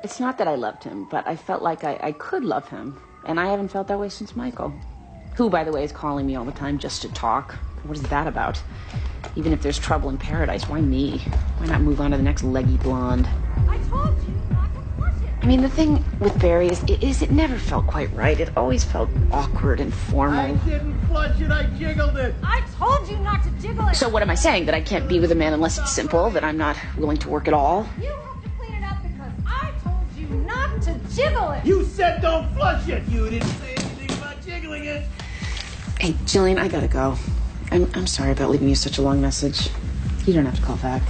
It's not that I loved him, but I felt like I could love him. And I haven't felt that way since Michael. Who, by the way, is calling me all the time just to talk. What is that about? Even if there's trouble in paradise, why me? Why not move on to the next leggy blonde? I told you not to push it. I mean, the thing with Barry is it never felt quite right. It always felt awkward and formal. I didn't flush it, I jiggled it. I told you not to jiggle it. So what am I saying? That I can't be with a man unless it's simple? That I'm not willing to work at all? You have to clean it up because I told you not to jiggle it. You said don't flush it. You didn't say anything about jiggling it. Hey, Jillian, I gotta go. I'm sorry about leaving you such a long message. You don't have to call back.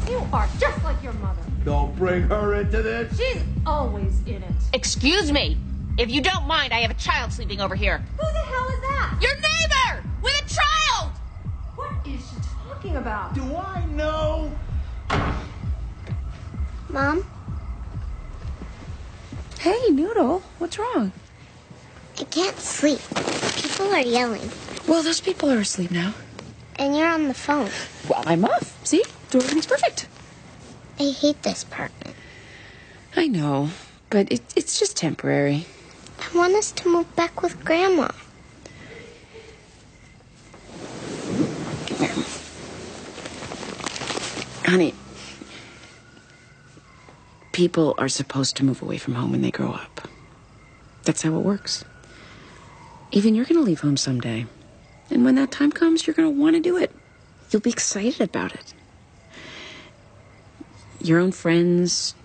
You are just like your mother. Don't bring her into this. She's always in it. Excuse me. If you don't mind, I have a child sleeping over here. Who the hell is that? Your neighbor! With a child! What is she talking about? Do I know? Mom? Hey, Noodle, what's wrong? I can't sleep. People are yelling. Well, those people are asleep now. And you're on the phone. Well, I'm off. See? Everything's perfect. I hate this apartment. I know, but it's just temporary. I want us to move back with Grandma. Honey, people are supposed to move away from home when they grow up. That's how it works. Even you're going to leave home someday. And when that time comes, you're going to want to do it. You'll be excited about it. Your own friends,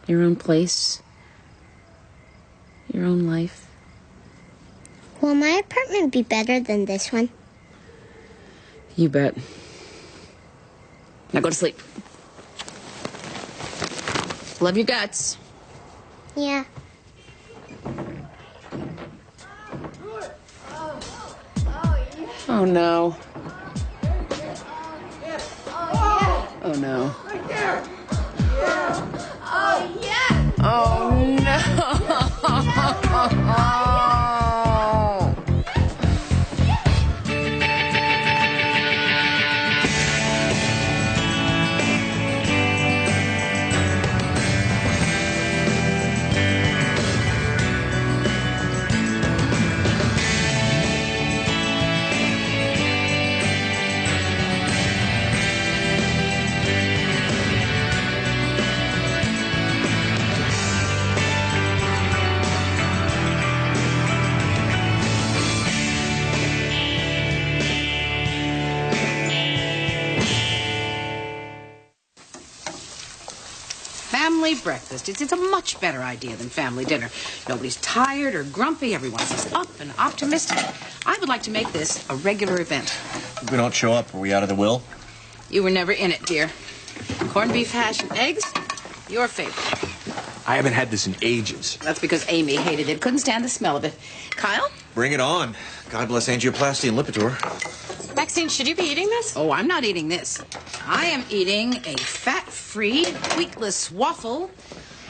your own place, your own life. Will my apartment be better than this one? You bet. Now go to sleep. Love your guts. Yeah. Oh, no. Oh, no. Right there. Oh, yeah. Oh, no. Family breakfast. It's a much better idea than family dinner. Nobody's tired or grumpy. Everyone's up and optimistic. I would like to make this a regular event. If we don't show up, are we out of the will? You were never in it, dear. Corned beef hash and eggs, your favorite. I haven't had this in ages. That's because Amy hated it. Couldn't stand the smell of it. Kyle? Bring it on. God bless angioplasty and Lipitor. Maxine, should you be eating this? Oh, I'm not eating this. I am eating a fat-free, wheatless waffle,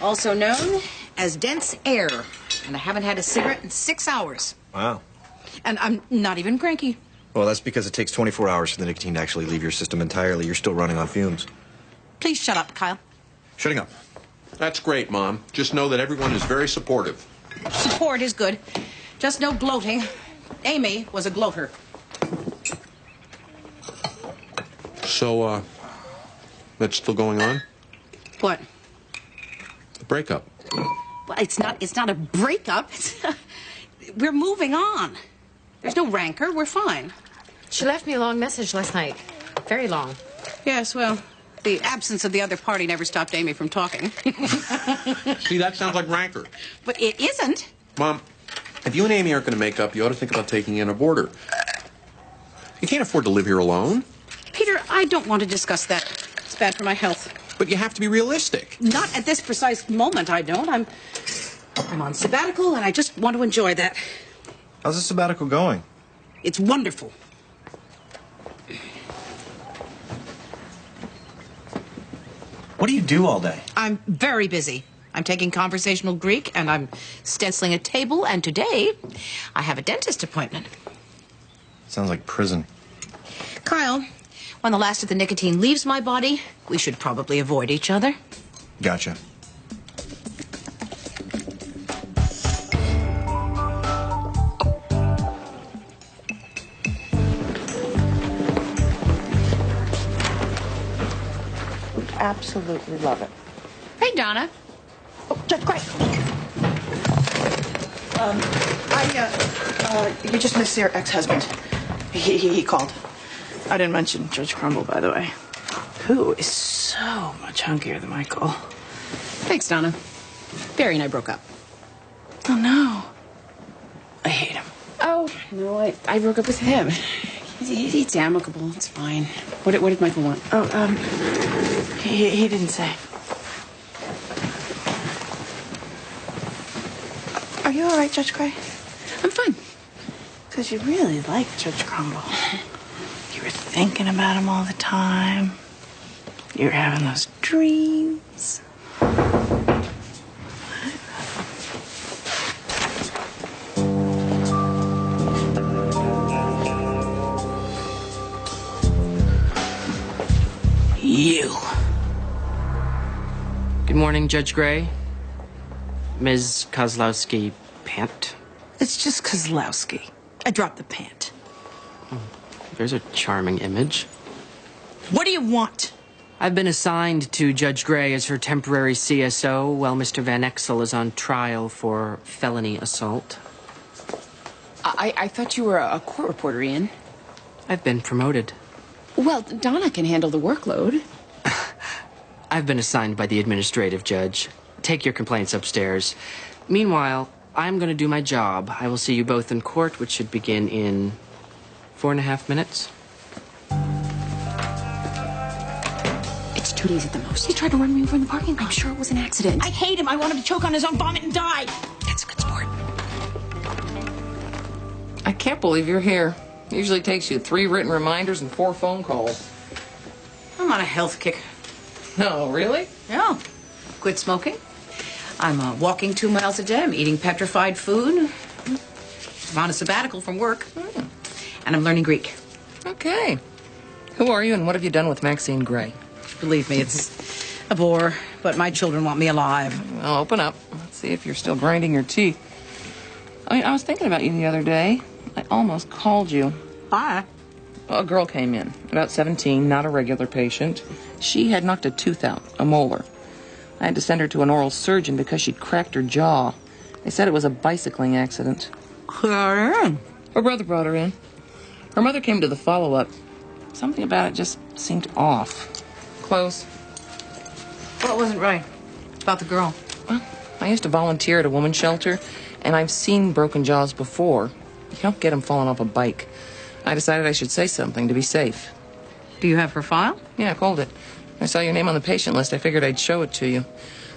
also known as dense air. And I haven't had a cigarette in 6 hours. Wow. And I'm not even cranky. Well, that's because it takes 24 hours for the nicotine to actually leave your system entirely. You're still running on fumes. Please shut up, Kyle. Shutting up. That's great, Mom. Just know that everyone is very supportive. Support is good. Just no gloating. Amy was a gloater. So, that's still going on? What? The breakup. Well, it's not a breakup. We're moving on. There's no rancor. We're fine. She left me a long message last night. Very long. Yes, well, the absence of the other party never stopped Amy from talking. See, that sounds like rancor. But it isn't. Mom, if you and Amy aren't going to make up, you ought to think about taking in a boarder. You can't afford to live here alone. Peter, I don't want to discuss that. It's bad for my health. But you have to be realistic. Not at this precise moment, I don't. I'm on sabbatical, and I just want to enjoy that. How's the sabbatical going? It's wonderful. What do you do all day? I'm very busy. I'm taking conversational Greek, and I'm stenciling a table, and today I have a dentist appointment. Sounds like prison. Kyle, When the last of the nicotine leaves my body, we should probably avoid each other. Gotcha. Absolutely love it. Hey, Donna. Oh, Judge Gray. You just missed your ex-husband. He called. I didn't mention Judge Crumble, by the way. Who is so much hunkier than Michael. Thanks, Donna. Barry and I broke up. Oh, no. I hate him. Oh, no, I broke up with him. It's amicable. It's fine. What did Michael want? Oh, he didn't say. Are you all right, Judge Gray? I'm fine. Because you really like Judge Crumble. You were thinking about him all the time. You were having those dreams. You. Good morning, Judge Gray. Ms. Kozlowski Pant. It's just Kozlowski. I dropped the pant. There's a charming image. What do you want? I've been assigned to Judge Gray as her temporary CSO while Mr. Van Exel is on trial for felony assault. I thought you were a court reporter, Ian. I've been promoted. Well, Donna can handle the workload. I've been assigned by the administrative judge. Take your complaints upstairs. Meanwhile, I'm going to do my job. I will see you both in court, which should begin in 4.5 minutes. It's 2 days at the most. He tried to run me over in the parking lot. I'm sure it was an accident. I hate him. I want him to choke on his own vomit and die. That's a good sport. I can't believe you're here. Usually takes you 3 written reminders and 4 phone calls. I'm on a health kick. No, really? Yeah. Quit smoking. I'm walking 2 miles a day. I'm eating petrified food. I'm on a sabbatical from work. And I'm learning Greek. Okay. Who are you and what have you done with Maxine Gray? Believe me, it's a bore, but my children want me alive. Well, open up. Let's see if you're still grinding your teeth. I was thinking about you the other day. I almost called you. Why? A girl came in, about 17, not a regular patient. She had knocked a tooth out, a molar. I had to send her to an oral surgeon because she'd cracked her jaw. They said it was a bicycling accident. Her brother brought her in. Her mother came to the follow-up. Something about it just seemed off. Close. What wasn't right about the girl? Well, I used to volunteer at a women's shelter, and I've seen broken jaws before. You don't get them falling off a bike. I decided I should say something to be safe. Do you have her file? Yeah, I called it. I saw your name on the patient list. I figured I'd show it to you.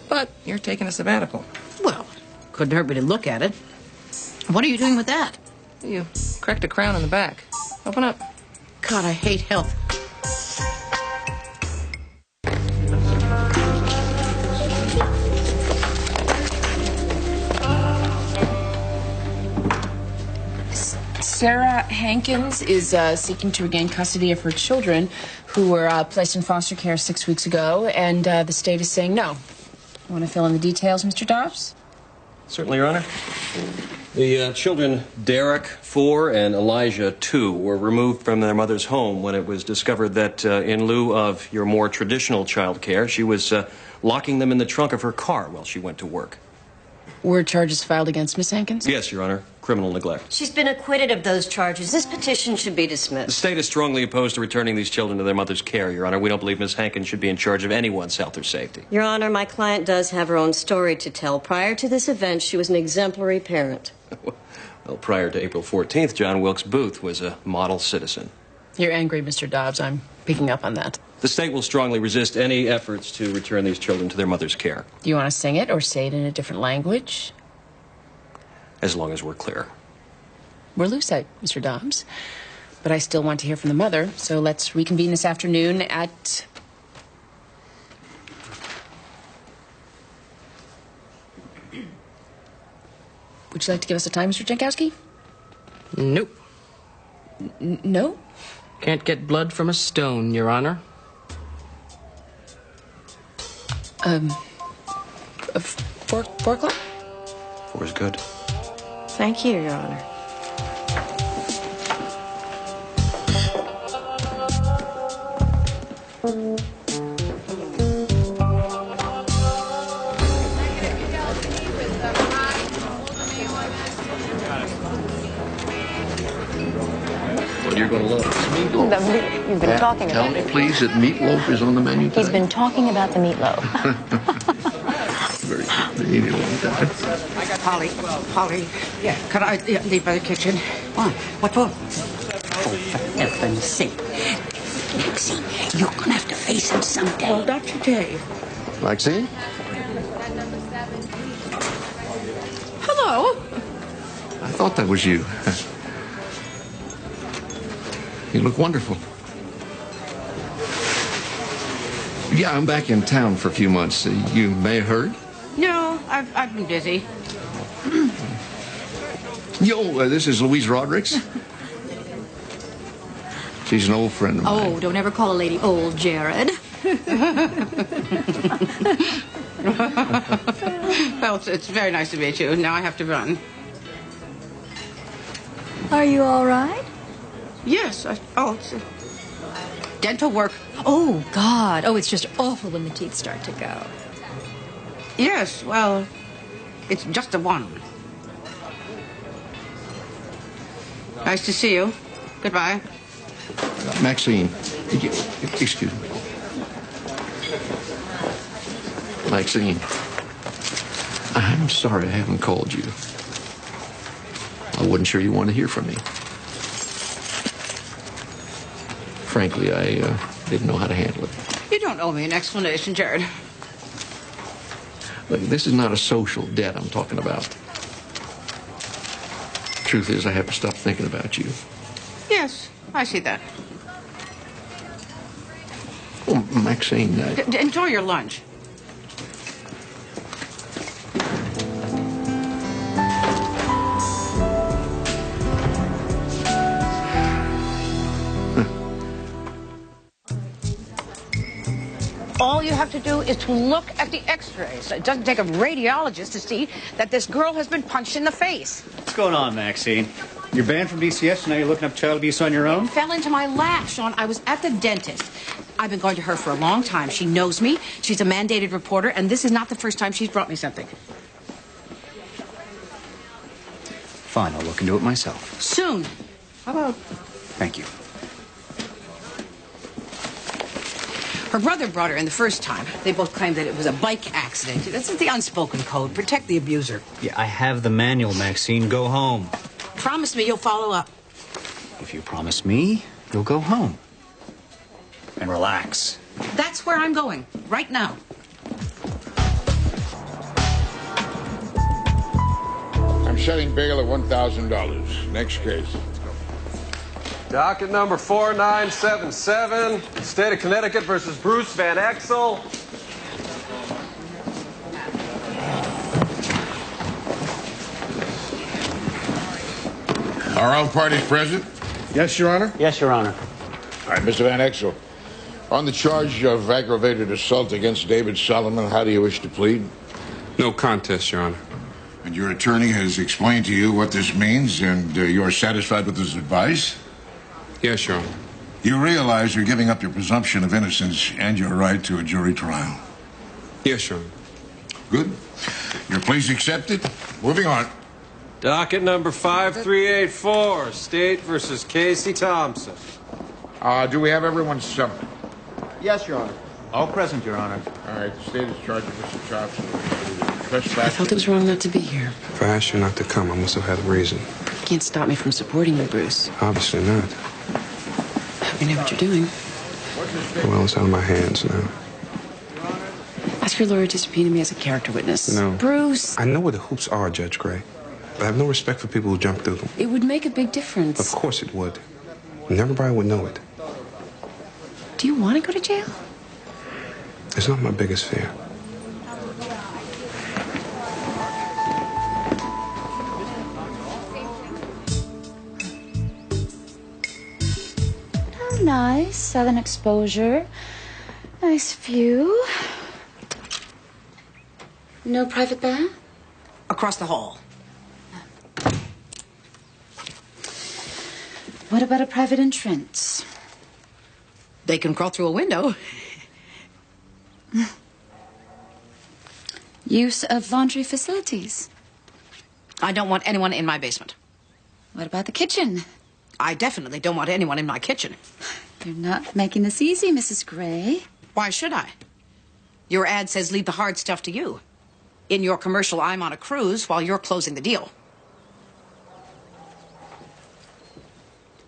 But you're taking a sabbatical. Well, couldn't hurt me to look at it. What are you doing with that? You cracked a crown in the back. Open up. God, I hate health. Sarah Hankins is seeking to regain custody of her children who were placed in foster care 6 weeks ago, and the state is saying no. Want to fill in the details, Mr. Dobbs? Certainly, Your Honor. The children, Derek, 4, and Elijah, 2, were removed from their mother's home when it was discovered that in lieu of your more traditional child care, she was locking them in the trunk of her car while she went to work. Were charges filed against Miss Hankins? Yes, Your Honor. Criminal neglect. She's been acquitted of those charges. This petition should be The dismissed. state is strongly opposed to returning these children to their mother's care, Your Honor. We don't believe Miss Hankins should be in charge of anyone's health or safety. Your Honor, my client does have her own story to tell. Prior to this event, she was an exemplary parent. Well, prior to April 14th, John Wilkes Booth was a model citizen. You're angry, Mr. Dobbs. I'm picking up on that. The state will strongly resist any efforts to return these children to their mother's care. Do you want to sing it or say it in a different language? As long as we're clear. We're lucite, Mr. Dobbs. But I still want to hear from the mother, so let's reconvene this afternoon at... Would you like to give us a time, Mr. Jankowski? Nope. No? Can't get blood from a stone, Your Honor. 4 o'clock? 4 is good. Thank you, Your Honor. Well, you're going to love this meatloaf. You've been talking Tell about me, it. please, that meatloaf is on the menu today? He's been talking about the meatloaf. Very good. They eat it all the time. Polly, yeah, could I leave by the kitchen? Why? What for? For heaven's sake. Maxine, you're gonna have to face him someday. Well, not today. Maxine? Hello. I thought that was you. You look wonderful. Yeah, I'm back in town for a few months. You may have heard. No, I've been busy. Yo, this is Louise Rodericks. She's an old friend of mine. Oh, don't ever call a lady old, Jared. Well, it's very nice to meet you. Now I have to run. Are you all right? Yes. It's dental work. Oh, God. Oh, it's just awful when the teeth start to go. Yes, well, it's just a one. Nice to see you. Goodbye. Maxine, excuse me. Maxine, I'm sorry I haven't called you. I wasn't sure you wanted to hear from me. Frankly, I didn't know how to handle it. You don't owe me an explanation, Jared. Look, this is not a social debt I'm talking about. Truth is, I have to stop thinking about you. Yes, I see that. Well, Maxine, Enjoy your lunch. All you have to do is to look at the x-rays. It doesn't take a radiologist to see that this girl has been punched in the face. What's going on, Maxine? You're banned from DCS, and now you're looking up child abuse on your own? It fell into my lap, Sean. I was at the dentist. I've been going to her for a long time. She knows me. She's a mandated reporter, and this is not the first time she's brought me something. Fine, I'll look into it myself. Soon. How about... Thank you. Her brother brought her in the first time. They both claimed that it was a bike accident. That's the unspoken code. Protect the abuser. Yeah, I have the manual, Maxine. Go home. Promise me you'll follow up. If you promise me, you'll go home. And relax. That's where I'm going. Right now. I'm setting bail at $1,000. Next case. Docket number 4977, State of Connecticut versus Bruce Van Exel. Are all parties present? Yes, Your Honor. Yes, Your Honor. All right, Mr. Van Exel. On the charge of aggravated assault against David Solomon, how do you wish to plead? No contest, Your Honor. And your attorney has explained to you what this means, and you're satisfied with his advice? Yes, Your Honor. You realize you're giving up your presumption of innocence and your right to a jury trial? Yes, Your Honor. Good. Your plea's accepted. Moving on. Docket number 5384, State versus Casey Thompson. Do we have everyone's summoned? Yes, Your Honor. All present, Your Honor. All right, the state is charged with Mr. Thompson. I felt it was wrong not to be here. If I asked you not to come, I must have had a reason. You can't stop me from supporting you, Bruce. Obviously not. You know what you're doing. Well, it's out of my hands now. Ask your lawyer to subpoena me as a character witness. No. Bruce! I know where the hoops are, Judge Gray. But I have no respect for people who jump through them. It would make a big difference. Of course it would. And everybody would know it. Do you want to go to jail? It's not my biggest fear. southern exposure. Nice view. No private bath? Across the hall. What about a private entrance? They can crawl through a window. Use of laundry facilities. I don't want anyone in my basement. What about the kitchen? I definitely don't want anyone in my kitchen. You're not making this easy, Mrs. Gray. Why should I? Your ad says leave the hard stuff to you. In your commercial, I'm on a cruise while you're closing the deal.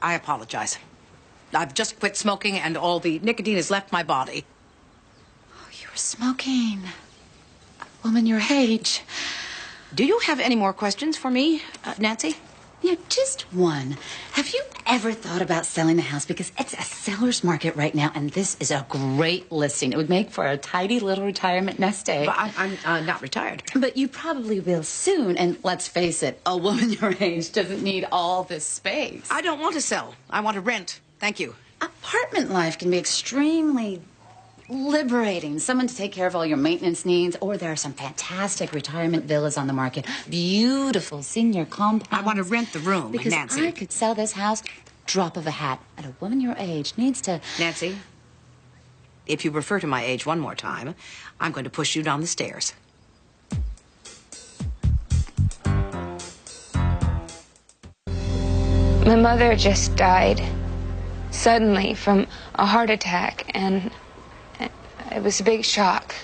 I apologize. I've just quit smoking and all the nicotine has left my body. Oh, you were smoking. A woman your age. Do you have any more questions for me, Nancy? Yeah, just one. Have you ever thought about selling the house? Because it's a seller's market right now, and this is a great listing. It would make for a tidy little retirement nest egg. But I'm not retired. But you probably will soon. And let's face it, a woman your age doesn't need all this space. I don't want to sell. I want to rent. Thank you. Apartment life can be extremely liberating. Someone to take care of all your maintenance needs. Or there are some fantastic retirement villas on the market. Beautiful senior compounds. I want to rent the room, because Nancy. I could sell this house drop of a hat. And a woman your age needs to... Nancy, if you refer to my age one more time, I'm going to push you down the stairs. My mother just died suddenly from a heart attack, and it was a big shock.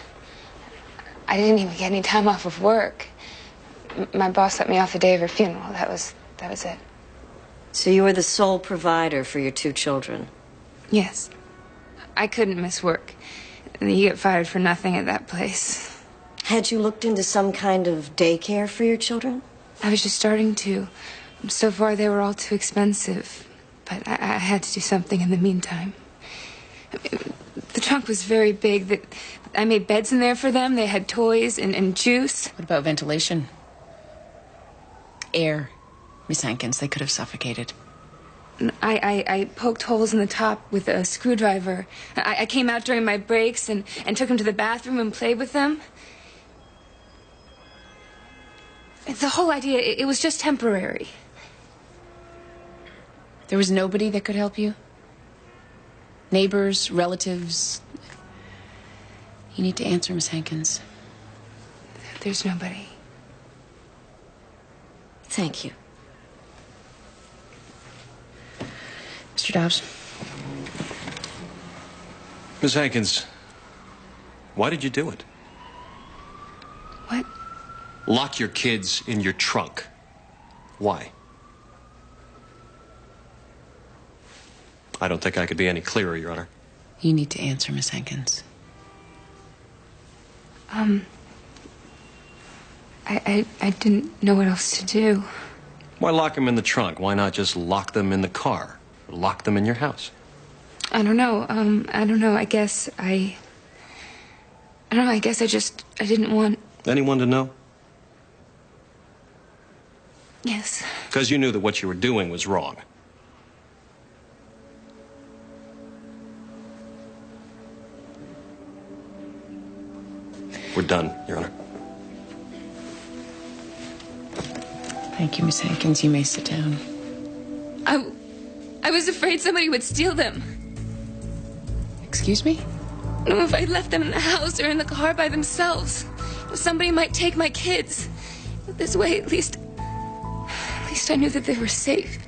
I didn't even get any time off of work. My boss let me off the day of her funeral. That was it. So you were the sole provider for your two children? Yes. I couldn't miss work. You get fired for nothing at that place. Had you looked into some kind of daycare for your children? I was just starting to. So far, they were all too expensive. But I had to do something in the meantime. The trunk was very big. That I made beds in there for them. They had toys and juice. What about ventilation? Air. Miss Hankins, they could have suffocated. I poked holes in the top with a screwdriver. I came out during my breaks and took them to the bathroom and played with them. The whole idea, it was just temporary. There was nobody that could help you? Neighbors, relatives? You need to answer, Miss Hankins. There's nobody. Thank you. Mr. Dobbs. Miss Hankins, why did you do it? What? Lock your kids in your trunk. Why? I don't think I could be any clearer, Your Honor. You need to answer, Miss Hankins. I didn't know what else to do. Why lock them in the trunk? Why not just lock them in the car? Or lock them in your house? I don't know. I don't know. I guess I don't know. I guess I didn't want... Anyone to know? Yes. Because you knew that what you were doing was wrong. We're done, Your Honor. Thank you, Miss Hankins. You may sit down. I was afraid somebody would steal them. Excuse me? No, if I left them in the house or in the car by themselves, somebody might take my kids. But this way, at least I knew that they were safe.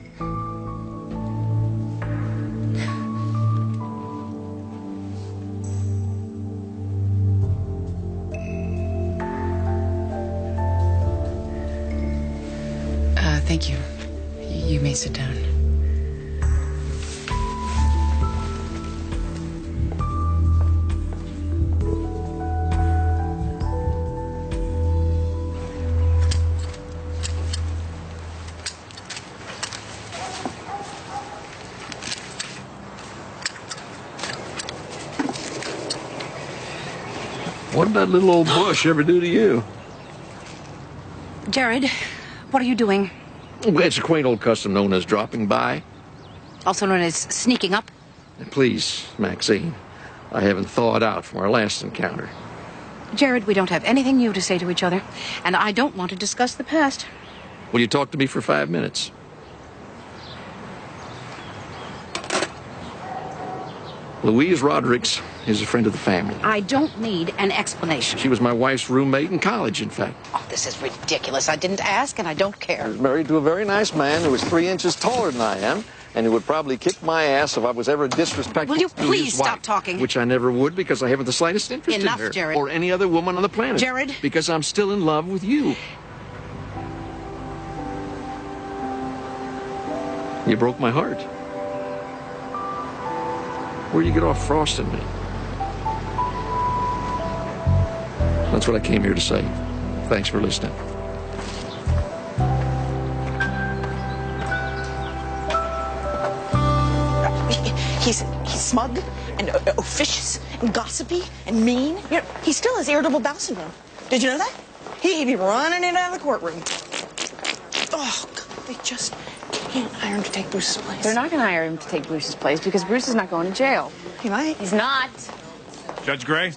Thank you. You may sit down. What did that little old bush ever do to you? Jared, what are you doing? It's a quaint old custom known as dropping by. Also known as sneaking up? And please, Maxine, I haven't thawed out from our last encounter. Jared, we don't have anything new to say to each other, and I don't want to discuss the past. Will you talk to me for 5 minutes? Louise Rodericks is a friend of the family. I don't need an explanation. She was my wife's roommate in college, in fact. Oh, this is ridiculous. I didn't ask, and I don't care. I was married to a very nice man who was 3 inches taller than I am, and who would probably kick my ass if I was ever disrespectful. Will you to please his wife, stop talking? Which I never would, because I haven't the slightest interest Enough, in her. Jared. Or any other woman on the planet. Jared. Because I'm still in love with you. You broke my heart. Where'd you get off frosting me? That's what I came here to say. Thanks for listening. He's smug and officious and gossipy and mean. You know, he still has irritable bowel syndrome. Did you know that? He'd be running in and out of the courtroom. Oh, God, they just can't hire him to take Bruce's place. They're not going to hire him to take Bruce's place because Bruce is not going to jail. He might. He's not. Judge Gray?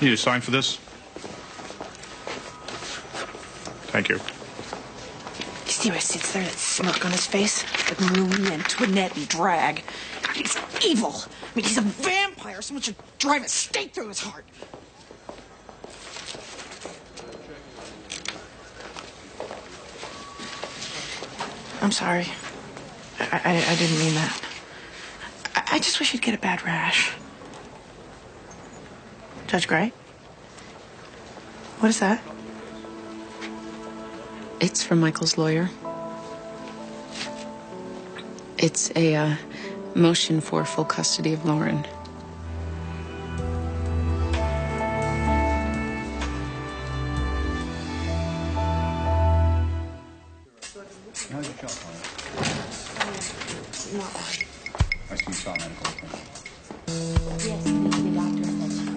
You need a sign for this? Thank you. You see how he sits there, that smirk on his face? Like Marie Antoinette and drag. God, he's evil. I mean, he's a vampire. Someone should drive a stake through his heart. I'm sorry. I didn't mean that. I just wish you'd get a bad rash. Judge Gray? What is that? It's from Michael's lawyer. It's a motion for full custody of Lauren. How's your job, I see you saw medical appointment. Yes, the doctor said.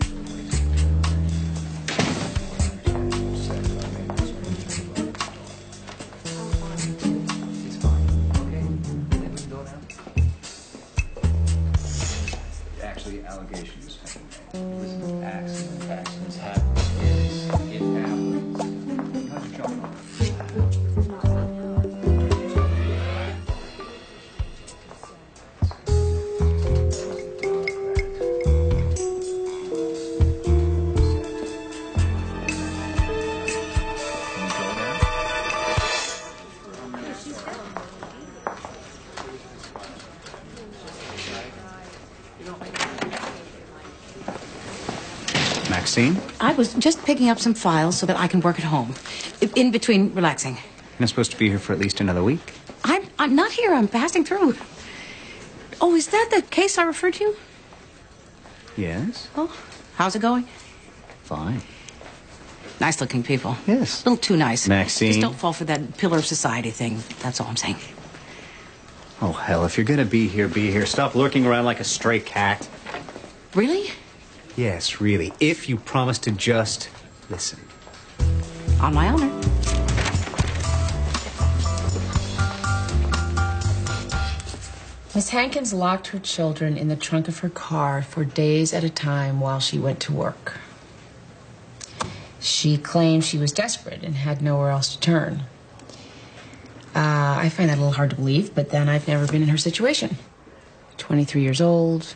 Actually, allegations have been made. Listen, accidents happen. Yes, it happens. How's your job? Maxine? I was just picking up some files so that I can work at home. In between relaxing. You're not supposed to be here for at least another week. I'm not here. I'm passing through. Oh, is that the case I referred to? Yes? Oh, how's it going? Fine. Nice-looking people. Yes. A little too nice. Maxine. Just don't fall for that pillar of society thing. That's all I'm saying. Oh, hell, if you're gonna be here, be here. Stop lurking around like a stray cat. Really? Yes, really. If you promise to just listen. On my honor. Miss Hankins locked her children in the trunk of her car for days at a time while she went to work. She claimed she was desperate and had nowhere else to turn. I find that a little hard to believe, but then I've never been in her situation. 23 years old,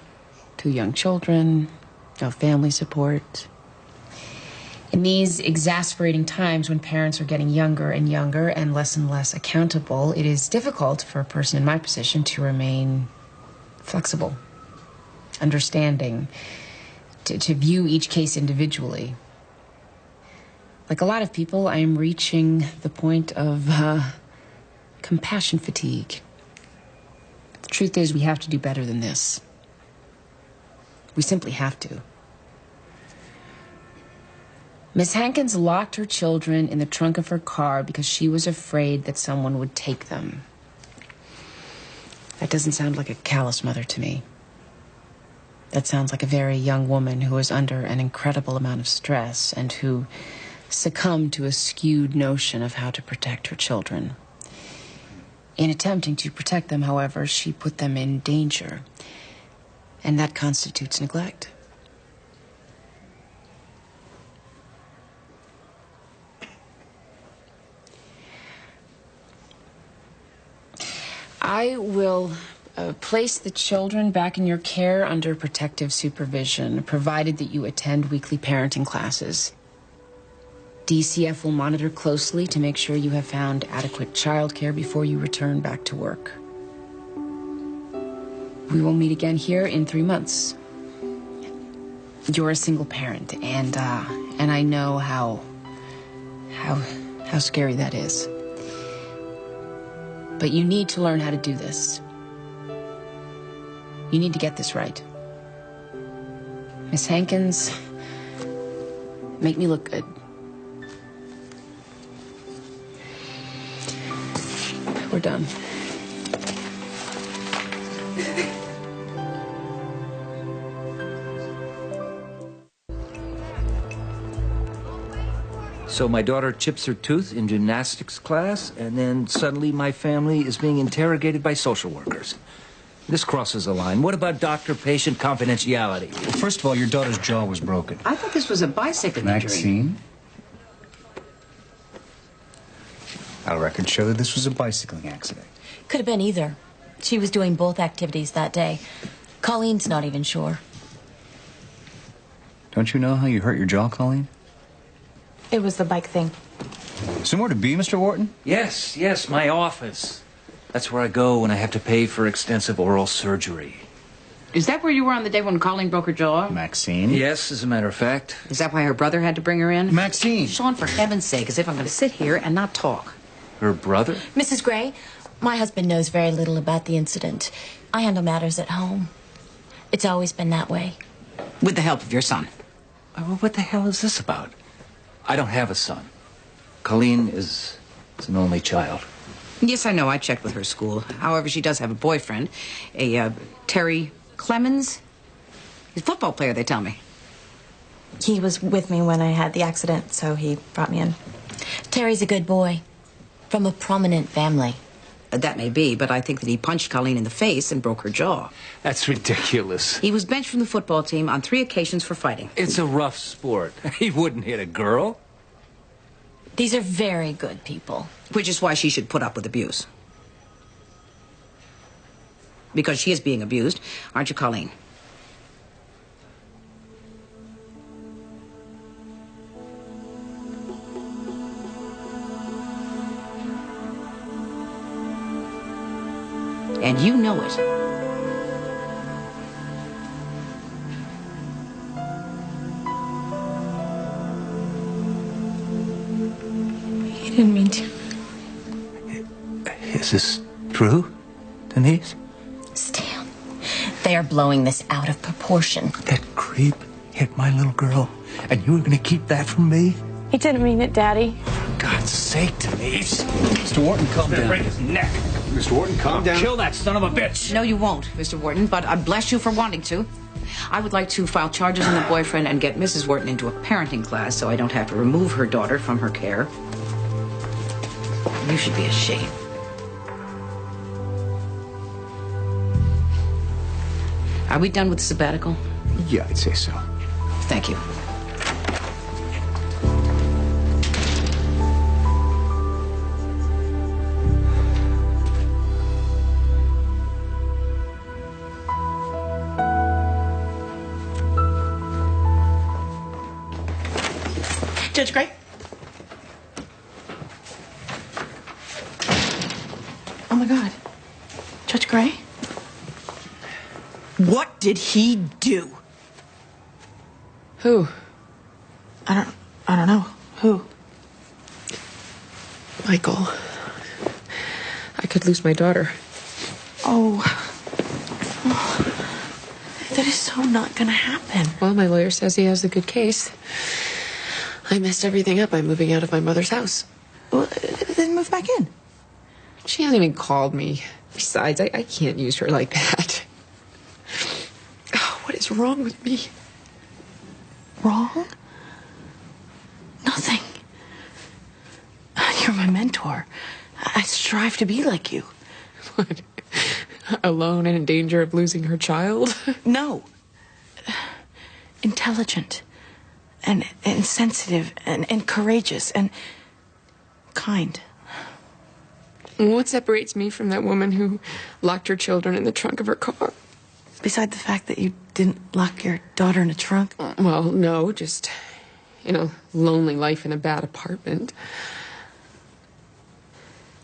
2 young children, no family support. In these exasperating times when parents are getting younger and younger and less accountable, it is difficult for a person in my position to remain flexible, understanding, to view each case individually. Like a lot of people, I am reaching the point of compassion fatigue. The truth is, we have to do better than this. We simply have to. Miss Hankins locked her children in the trunk of her car because she was afraid that someone would take them. That doesn't sound like a callous mother to me. That sounds like a very young woman who is under an incredible amount of stress and who succumbed to a skewed notion of how to protect her children. In attempting to protect them, however, she put them in danger. And that constitutes neglect. I will place the children back in your care under protective supervision, provided that you attend weekly parenting classes. DCF will monitor closely to make sure you have found adequate childcare before you return back to work. We will meet again here in 3 months. You're a single parent, and I know how scary that is. But you need to learn how to do this. You need to get this right. Miss Hankins, make me look good. We're done. So my daughter chips her tooth in gymnastics class, and then suddenly my family is being interrogated by social workers. This crosses a line. What about doctor-patient confidentiality? Well, first of all, your daughter's jaw was broken. I thought this was a bicycle injury. Maxine? Our records show that this was a bicycling accident. Could have been either. She was doing both activities that day. Colleen's not even sure. Don't you know how you hurt your jaw, Colleen? It was the bike thing. Somewhere to be, Mr. Wharton? Yes, my office. That's where I go when I have to pay for extensive oral surgery. Is that where you were on the day when Colleen broke her jaw? Maxine? Yes, as a matter of fact. Is that why her brother had to bring her in? Maxine! Sean, for heaven's sake, as if I'm going to sit here and not talk. Her brother? Mrs. Gray, my husband knows very little about the incident. I handle matters at home. It's always been that way. With the help of your son. Well, what the hell is this about? I don't have a son. Colleen is an only child. Yes, I know. I checked with her school. However, she does have a boyfriend, a Terry Clemens. He's a football player, they tell me. He was with me when I had the accident, so he brought me in. Terry's a good boy. From a prominent family. That may be, but I think that he punched Colleen in the face and broke her jaw. That's ridiculous. He was benched from the football team on 3 occasions for fighting. It's a rough sport. He wouldn't hit a girl. These are very good people. Which is why she should put up with abuse. Because she is being abused, aren't you, Colleen? And you know it. He didn't mean to. Is this true, Denise? Stan, they are blowing this out of proportion. That creep hit my little girl, and you were going to keep that from me? He didn't mean it, Daddy. For God's sake, Denise. Mr. Wharton, calm down. Break his neck. Mr. Wharton, calm down. Kill that son of a bitch. No, you won't, Mr. Wharton, but I bless you for wanting to. I would like to file charges on the boyfriend and get Mrs. Wharton into a parenting class so I don't have to remove her daughter from her care. You should be ashamed. Are we done with the sabbatical? Yeah, I'd say so. Thank you. Judge Gray? Oh my God. Judge Gray? What did he do? Who? I don't know. Who? Michael. I could lose my daughter. Oh. That is so not gonna happen. Well, my lawyer says he has a good case. I messed everything up by moving out of my mother's house. Well, then move back in. She hasn't even called me. Besides, I can't use her like that. Oh, what is wrong with me? Wrong? Nothing. You're my mentor. I strive to be like you. What? Alone and in danger of losing her child? No. Intelligent and sensitive and courageous and kind. What separates me from that woman who locked her children in the trunk of her car? Beside the fact that you didn't lock your daughter in a trunk? Well, no, just, lonely life in a bad apartment.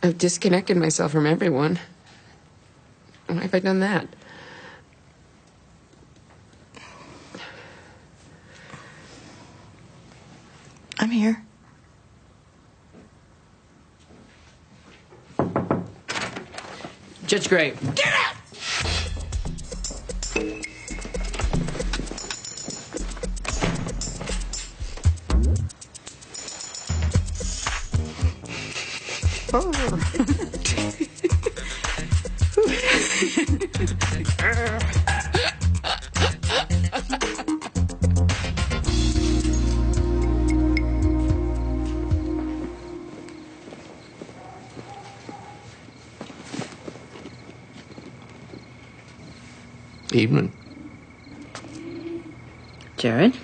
I've disconnected myself from everyone. Why have I done that? I'm here. Judge Gray. Get out! Evening. Jared?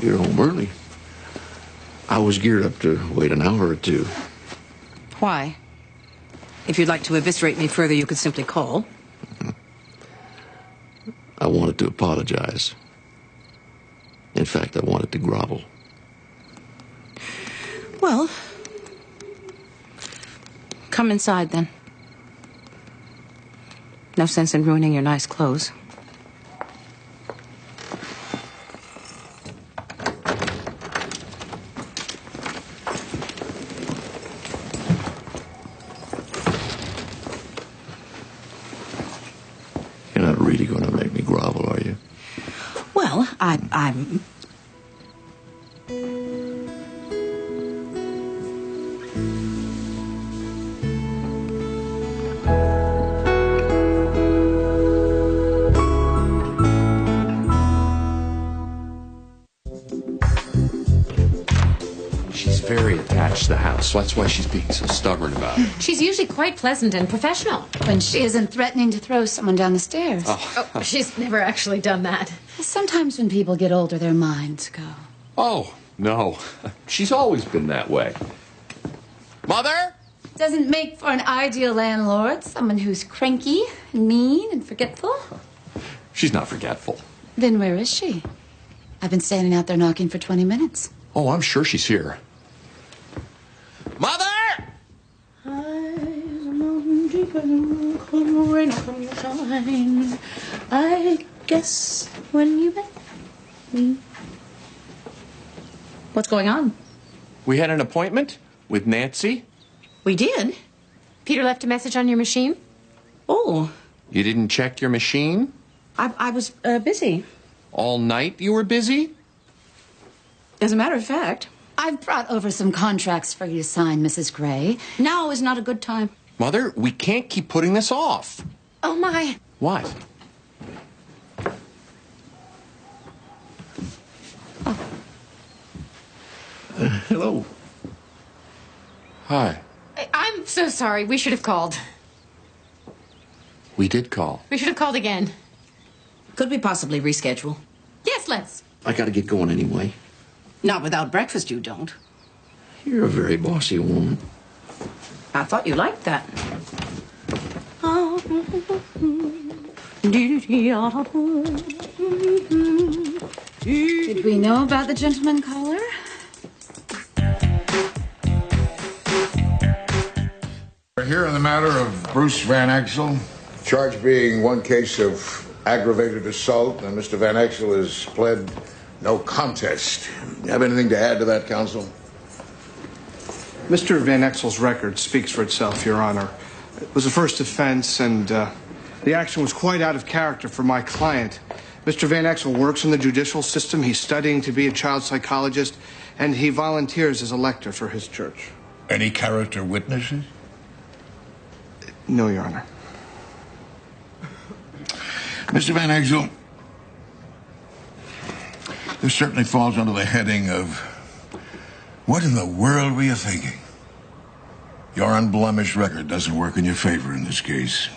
You're home early. I was geared up to wait an hour or two. Why? If you'd like to eviscerate me further, you could simply call. I wanted to apologize. In fact, I wanted to grovel. Well, come inside then. No sense in ruining your nice clothes. You're not really going to make me grovel, are you? Well, I'm... She's very attached to the house, so that's why she's being so stubborn about it. She's usually quite pleasant and professional when she isn't threatening to throw someone down the stairs. Oh. She's never actually done that. Sometimes when people get older, their minds go. Oh, no. She's always been that way. Mother? Doesn't make for an ideal landlord, someone who's cranky and mean and forgetful. She's not forgetful. Then where is she? I've been standing out there knocking for 20 minutes. Oh, I'm sure she's here. Mother! I guess when you met me. What's going on? We had an appointment with Nancy. We did? Peter left a message on your machine? Oh, You didn't check your machine? I was busy. All night you were busy? As a matter of fact, I've brought over some contracts for you to sign, Mrs. Gray. now is not a good time. Mother, we can't keep putting this off. Oh, my. What? Hello. Hi. I'm so sorry. We should have called. We did call. We should have called again. Could we possibly reschedule? Yes, let's. I gotta get going anyway. Not without breakfast, you don't. You're a very bossy woman. I thought you liked that. Did we know about the gentleman caller? We're here on the matter of Bruce Van Exel, charge being one case of aggravated assault, and Mr. Van Exel has pled no contest. You have anything to add to that, counsel? Mr. Van Exel's record speaks for itself, Your Honor. It was a first offense, and the action was quite out of character for my client. Mr. Van Exel works in the judicial system. He's studying to be a child psychologist, and he volunteers as a lector for his church. Any character witnesses? No, Your Honor. Mr. Van Exel, this certainly falls under the heading of what in the world were you thinking? Your unblemished record doesn't work in your favor in this case.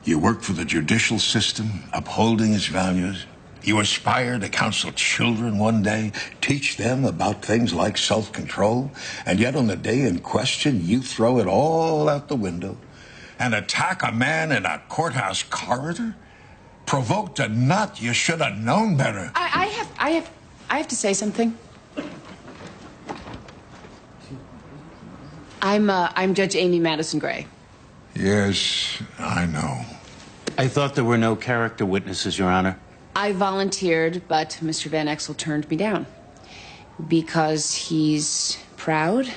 You work for the judicial system, upholding its values. You aspire to counsel children one day, teach them about things like self-control, and yet on the day in question, you throw it all out the window and attack a man in a courthouse corridor? Provoked a nut, you should have known better. I have to say something. I'm Judge Amy Madison Gray. Yes, I know. I thought there were no character witnesses, Your Honor. I volunteered, but Mr. Van Exel turned me down because he's proud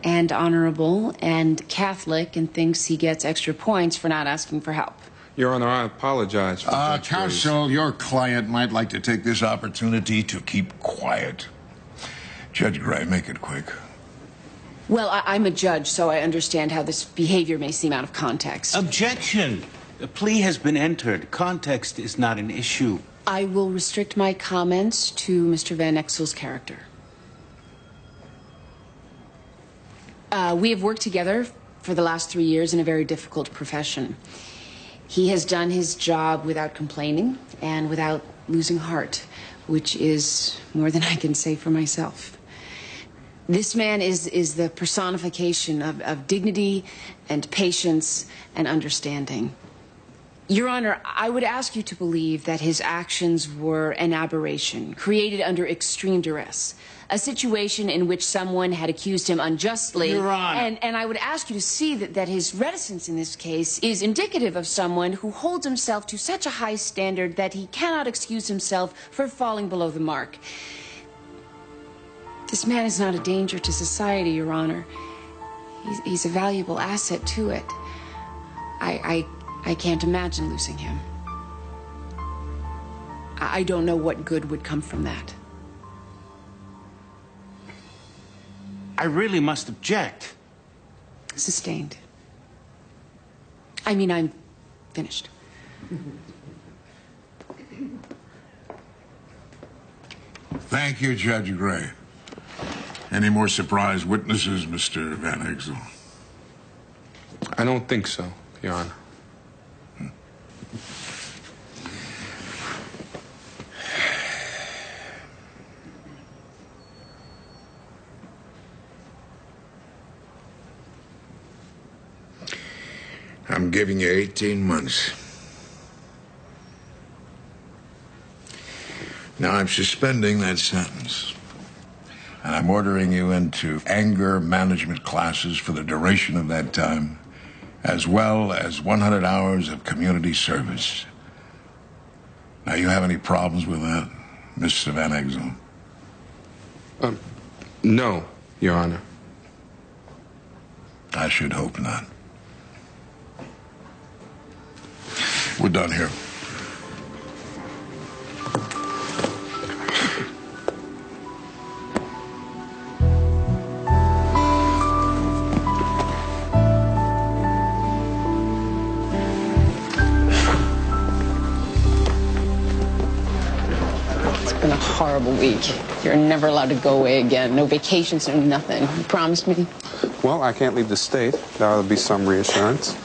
and honorable and Catholic and thinks he gets extra points for not asking for help. Your Honor, I apologize for Counsel, your client might like to take this opportunity to keep quiet. Judge Gray, make it quick. Well, I'm a judge, so I understand how this behavior may seem out of context. Objection! The plea has been entered. Context is not an issue. I will restrict my comments to Mr. Van Exel's character. We have worked together for the last 3 years in a very difficult profession. He has done his job without complaining and without losing heart, which is more than I can say for myself. This man is the personification of dignity and patience and understanding. Your Honor, I would ask you to believe that his actions were an aberration, created under extreme duress, a situation in which someone had accused him unjustly. Your Honor. And I would ask you to see that his reticence in this case is indicative of someone who holds himself to such a high standard that he cannot excuse himself for falling below the mark. This man is not a danger to society, Your Honor. He's a valuable asset to it. I can't imagine losing him. I don't know what good would come from that. I really must object. Sustained. I mean, I'm finished. Thank you, Judge Gray. Any more surprise witnesses, Mr. Van Exel? I don't think so, Your Honor. I'm giving you 18 months. Now I'm suspending that sentence. And I'm ordering you into anger management classes for the duration of that time, as well as 100 hours of community service. Now, you have any problems with that, Mr. Van Exel? No, Your Honor. I should hope not. We're done here. It's been a horrible week. You're never allowed to go away again. No vacations, no nothing. You promised me? Well, I can't leave the state. That would be some reassurance.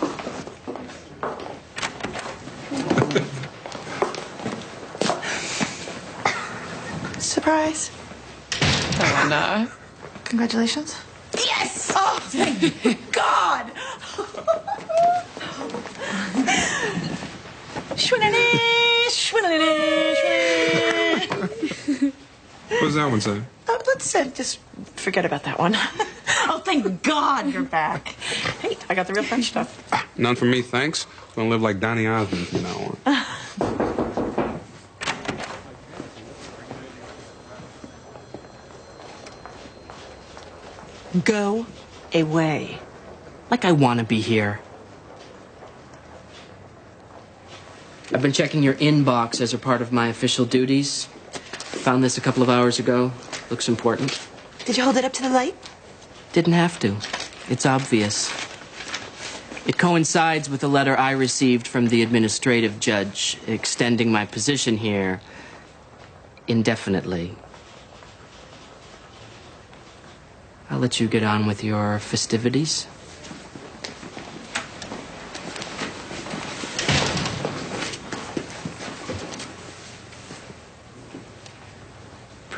Surprise. Oh, no. Congratulations. Yes! Oh, thank God! What does that one say? Let's just forget about that one. Oh, thank God you're back. Hey, I got the real French stuff. None for me, thanks. I'm gonna live like Donny Osmond from now on. Go away. Like I want to be here. I've been checking your inbox as a part of my official duties. Found this a couple of hours ago. Looks important. Did you hold it up to the light? Didn't have to. It's obvious. It coincides with a letter I received from the administrative judge extending my position here indefinitely. I'll let you get on with your festivities.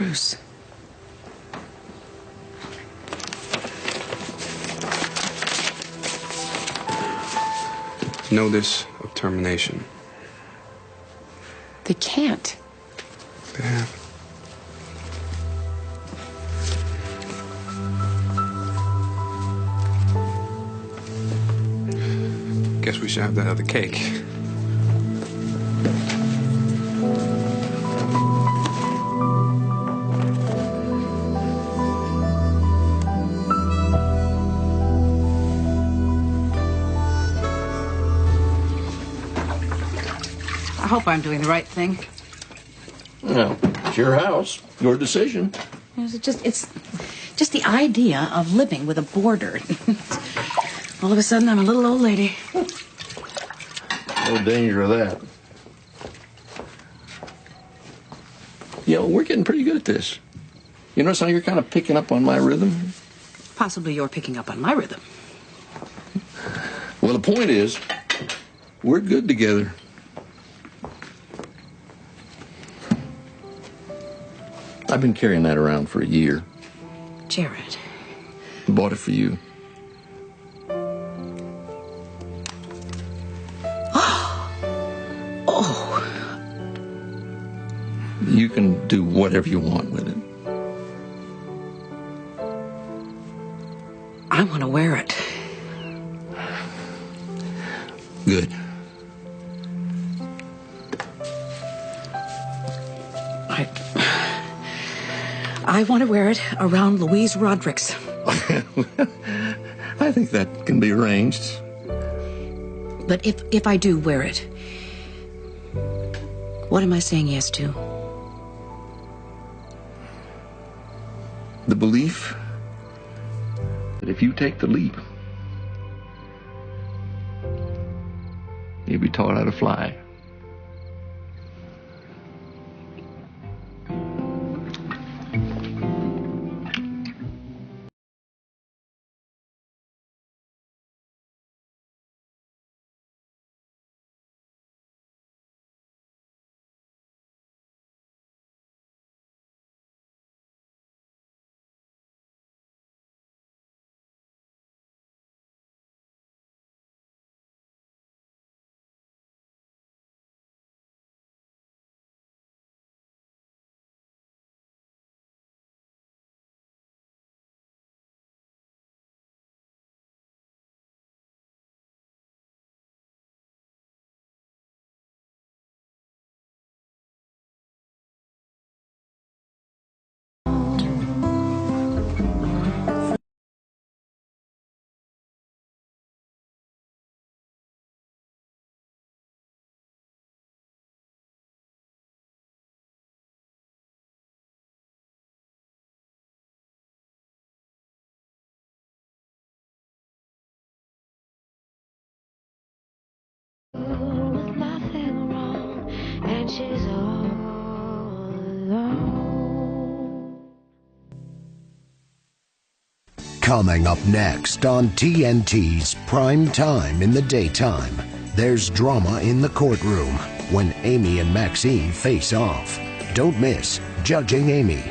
Bruce. Notice of termination. They can't. They have. Guess we should have that other cake. I hope I'm doing the right thing. Well, it's your house, your decision. It's just the idea of living with a boarder. All of a sudden, I'm a little old lady. No danger of that. You know, we're getting pretty good at this. You notice how you're kind of picking up on my rhythm? Possibly you're picking up on my rhythm. Well, the point is, we're good together. I've been carrying that around for a year. Jared. Bought it for you. Oh. You can do whatever you want with it. I want to wear it. Good. I want to wear it around Louise Roderick's. I think that can be arranged. But if I do wear it, what am I saying yes to? The belief that if you take the leap, you'll be taught how to fly. Coming up next on TNT's Prime Time in the Daytime, there's drama in the courtroom when Amy and Maxine face off. Don't miss Judging Amy.